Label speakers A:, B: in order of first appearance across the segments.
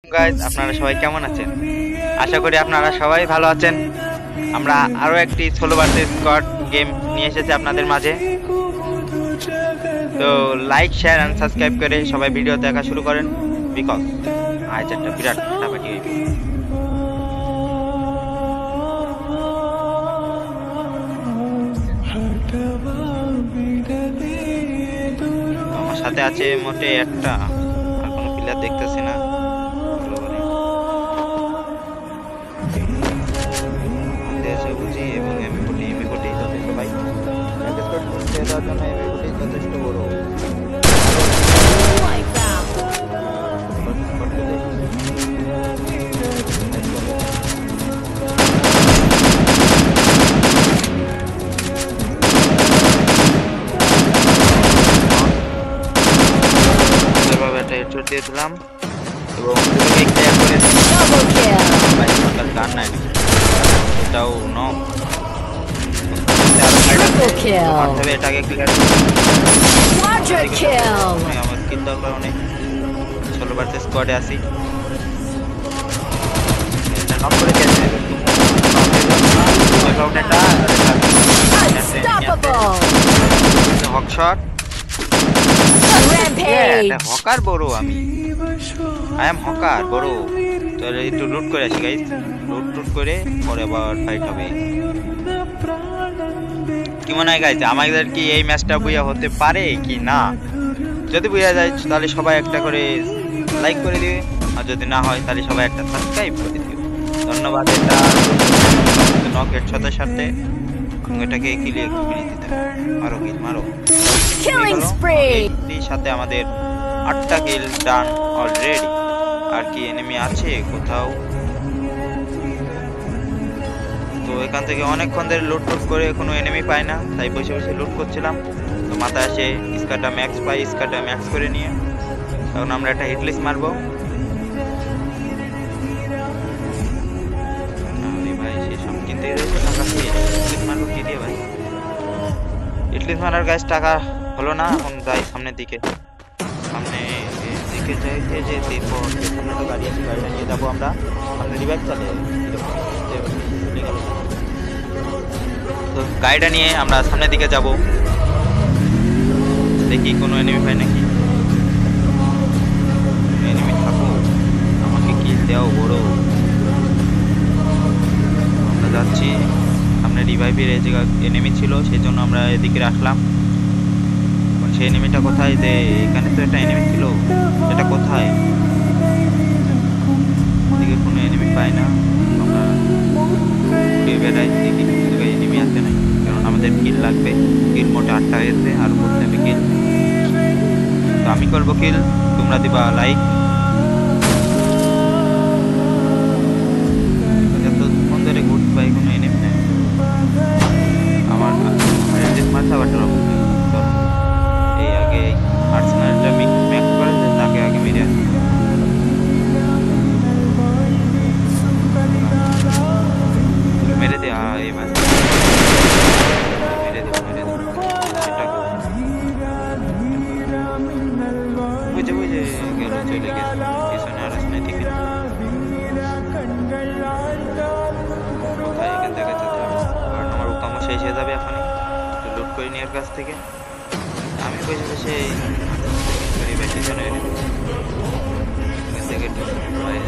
A: Guys, আপনারা সবাই কেমন আছেন? আশা করি আপনারা সবাই ভালো আছেন। আমরা আরো একটি সোলো ভার্সেস স্কোয়াড গেম নিয়ে এসেছি আপনাদের মাঝে। তো লাইক, শেয়ার এন্ড সাবস্ক্রাইব করে সবাই ভিডিও দেখা শুরু করেন, বিকজ আজ একটা বিরাট ফাটাফাটি হইবে। আমার সাথে আছে মোটে একটা, আর কোনো প্লেয়ার দেখতেছি না। বুঝি এবং এমবি40 যথেষ্ট ভাই, দেওয়ার জন্য এমবি40 যথেষ্ট বড়। একটা হেডশট দিয়ে দিলাম এবং ক্লিয়ার করে গান নাই, এটাও নক। এটাকে ক্লিয়ার আমার কিল দরকার অনেক। সোলো ভার্সেস স্কোয়াডে আসি, নক করে দিয়েছে হক শট। হকার বড়, আমি আই এম হকার বড়। তো একটু লুট করে আসি গাইস, লুট করে পরে আবার ফাইট হবে। কি মনে হয় গাইস, আমাদের কি এই ম্যাচটা বুয়া হতে পারে কি না? যদি বুয়া যায় তাহলে সবাই একটা করে লাইক করে দিবে, আর যদি না হয় তাহলে সবাই একটা সাবস্ক্রাইব করে দিবে। ধন্যবাদ। এটা নকের সাথে এটাকে ক্লিয়ার করে দিতে হবে। মারো কিল মারো। সাথে আমাদের 8টা কিল ডান অলরেডি। আর কি এনিমি আছে কোথাও? তো এখান থেকে অনেকক্ষণ ধরে লুট করে কোনো এনিমি পাই না, তাই বসে বসে লুট করছিলাম। তো মাথায় আসে স্কাটা ম্যাক্স পাই, স্কাটা ম্যাক্স করে নিয়ে এখন আমরা একটা হিটলিস্ট মারবো। ভাই সে সব কিনতে টাকা হিটলিস্ট মারবো কি দিয়ে ভাই? হিটলিস্ট মারার গাছ টাকা হলো না, এখন যাই সামনের দিকে। সামনে দিকে যাইতে যেতে সামনে তো গাড়ি আছে, গাড়িটা নিয়ে যাবো আমরা। সামনে রিভাইভ চলে, তো গাড়িটা নিয়ে আমরা সামনের দিকে যাব। দেখি কোনো এনিমি পাই নাকি। এনিমি থাকো, আমাকে কিল দাও বড়। আমরা যাচ্ছি সামনে। রিভাইভের এই জায়গা এনিমি ছিল, সেই জন্য আমরা এদিকে আসলাম। সেই এনিমিটা কোথায়? যে এখানে তো একটা এনিমি ছিল, এটা কোথায়? এদিকে কোনো এনিমি পাই না। আমরা বেড়াই দেখি এনিমি আসতে নাই, কারণ আমাদের কিল লাগবে। কিল মোটে 8টা হয়েছে, আর করতে হবে কিল। তো আমি করবো কিল, তোমরা দিবা লাইক। এতক্ষণ ধরে ঘুরতে পাই, কোনো এনিমি নেই। আমার মাথা বাটার এই আগে আর্সেনালটা ম্যাক্স করেছে, তাকে আগে মেরে আসি। মেরে দে এই ম্যাচ, মেরে দে এটা বুঝে গেল, চলে গেছে পিছনে। আর আসলে দেখি কোথায়, এখান থেকে যেতে হবে, কারণ আমার উকামো শেষ হয়ে যাবে এখনই। লুট করে নিয়ে কাছ থেকে আমি বসে বসে পিছনে থেকে লুট করে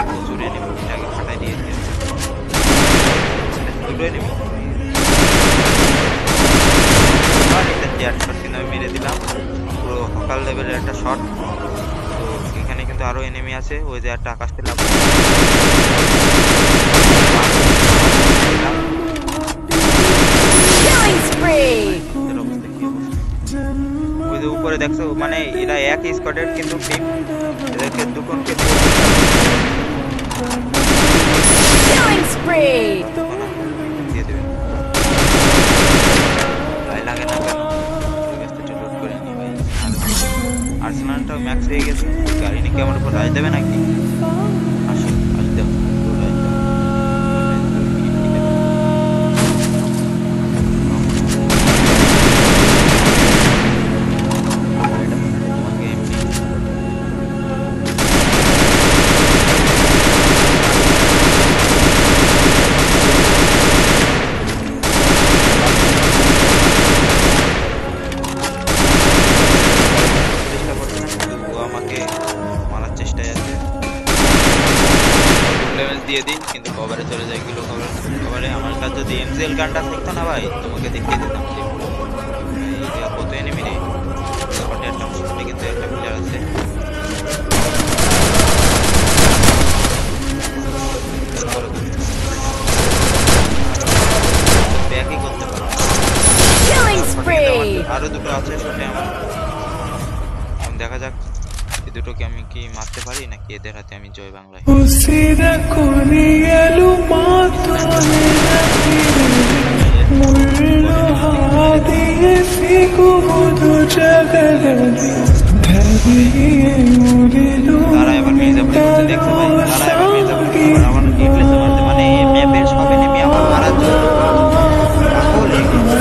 A: প্রচুর এনিমি, এটাকে ফাটাই দিয়েছে। দুটো এনিমি কিন্তু আমি মেরে দিলাম, পুরো হকাল লেভেলের একটা শট। তো এখানে কিন্তু আরো এনিমি আছে, ওই যে একটা আকাশ পেলাম। ওই যে উপরে দেখছো, মানে এরা এক স্কোয়াডের কিন্তু টিম, এদেরকে দুজনকে দিয়ে দেবে। গায়ে লাগে না কেন? লুট করে নি ভাই। আর্সেনালটাও ম্যাক্স হয়ে গেছে, গাড়ি নিয়ে কি আমার উপর রাজ দেবে নাকি? আসো আসতে দিয়ে দিই, কিন্তু কভারে চলে যায় কিলো কভারে। আমার কাছে যদি এমজিএল গানটা থাকতো না ভাই, তোমাকে দেখিয়ে দিতাম যে কত এনিমি রে। একটা সামনে কিন্তু একটা প্লেয়ার আছে। ব্যাকই করতে পারো। আরো দুটো আছে সাথে আমার। দেখা যাক এই দুটোকে আমি কি মারতে পারি নাকি এদের হাতে আমি জয় বাংলায়। তারা এবার মির্জাপুর দেখতে পাই, তারা এবার মির্জাপুর আমার ইংলিশে মারতে, মানে ম্যাপের সবে নেমে আমার মারার জন্য পাগল হয়ে গেছে।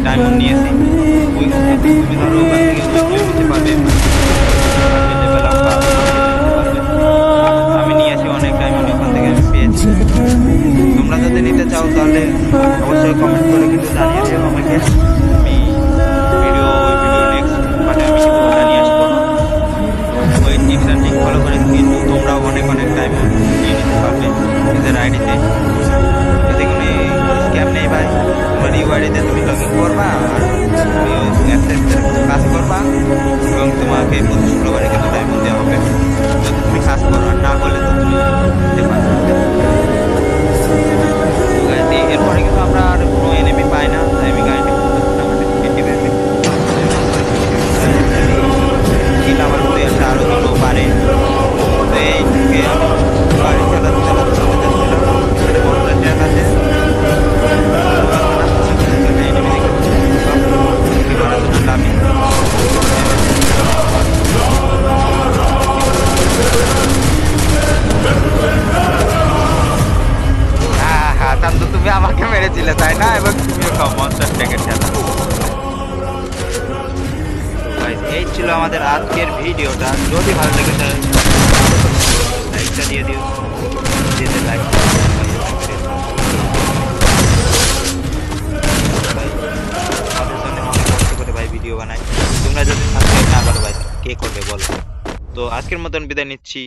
A: ডায়মন্ড নিয়েছি। ওই তুমি ধরো ওখান থেকে ওইগুলো নিতে পারবে, আমি নিয়েছি অনেক ডায়মন্ড ওখান থেকে আমি পেয়েছি। তোমরা যদি নিতে চাও তাহলে অবশ্যই কমেন্ট করে কিন্তু জানিয়ে দিও আমাকে। আমি ওই ভিডিও নেক্সট পার্টে আমি কিন্তু জানিয়ে আসবো। ওই টিপস অ্যান্ড ট্রিক ফলো করে কিন্তু তোমরাও অনেক অনেক ডায়মন্ড নিয়ে নিতে পারবে নিজের আইডিতে। যদি কোনো স্ক্যাম নেই ভাই, তোমার ইউ আইডিতে তুমি লগ ইন করবা আর অ্যাক্সেসের কাজ করবা এবং তোমাকে প্রতি শুক্রবারে কিন্তু ডায়মন্ড দেওয়া হবে যদি তুমি কাজ করো, আর না করলে তো তুমি দিতে পারবে না। এরপরে কিন্তু আমরা আর কোনো এনিমি পাই না, তাই আমি গাড়িটি আমার ঘুরে আসে আরো দুটো পারে। তো এই থেকে আমি গাড়ি চালাতে চালাতে চলে যাচ্ছিলাম, এখানে বড় ট্রাক আছে, তুমি আমাকে মেরেছিলে তাই না, এবং তুমিও খাও মনস্টার ট্যাগের খেলা। এই ছিল আমাদের আজকের ভিডিওটা। যদি ভালো লেগে থাকে লাইকটা দিয়ে দিও, যেতে লাইক ভাই ভিডিও বানাই। তোমরা যদি সাবস্ক্রাইব না করো ভাই কে করবে বলো? তো আজকের মতন বিদায় নিচ্ছি,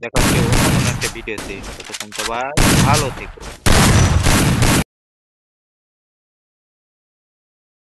A: দেখা হচ্ছে অন্য একটা ভিডিওতে। ততক্ষণ সবাই ভালো থেকো।